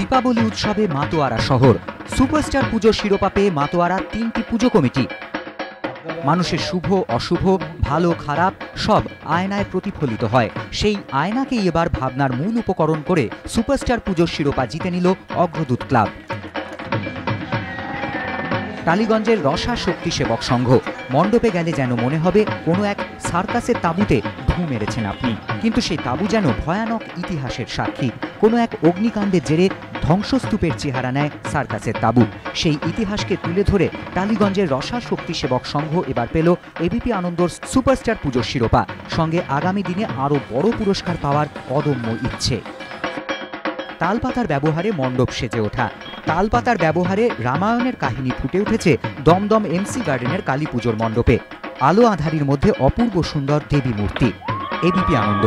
দীপাবলি উৎসবে মাতোয়ারা শহর। সুপারস্টার পুজোর শিরোপা পেয়ে মাতোয়ারা ৩টি পুজো কমিটি। মানুষের শুভ অশুভ, ভালো খারাপ সব আয়নায় প্রতিফলিত হয়। সেই আয়নাকেই এবার ভাবনার মূল উপকরণ করে সুপারস্টার পুজোর শিরোপা জিতে নিল অগ্রদূত ক্লাব। টালিগঞ্জের রসা শক্তি সেবক সংঘ। মণ্ডপে গেলে যেন মনে হবে কোনো এক সার্কাসের তাঁবুতে ঢু মেরেছেন আপনি, কিন্তু সেই তাঁবু যেন ভয়ানক ইতিহাসের সাক্ষী। কোনো এক অগ্নিকাণ্ডের জেরে ধ্বংসস্তূপের চেহারা নেয় সার্কাসের তাঁবু। সেই ইতিহাসকে তুলে ধরে টালিগঞ্জের রসা শক্তি সেবক সংঘ এবার পেল এবিপি আনন্দর সুপারস্টার পুজোর শিরোপা, সঙ্গে আগামী দিনে আরও বড় পুরস্কার পাওয়ার অদম্য ইচ্ছে। তালপাতার ব্যবহারে মণ্ডপ সেজে ওঠা। তালপাতার ব্যবহারে রামায়ণের কাহিনী ফুটে উঠেছে দমদম এমসি গার্ডেনের কালী পুজোর মণ্ডপে। আলো আঁধারির মধ্যে অপূর্ব সুন্দর দেবী মূর্তি। এবিপি আনন্দ।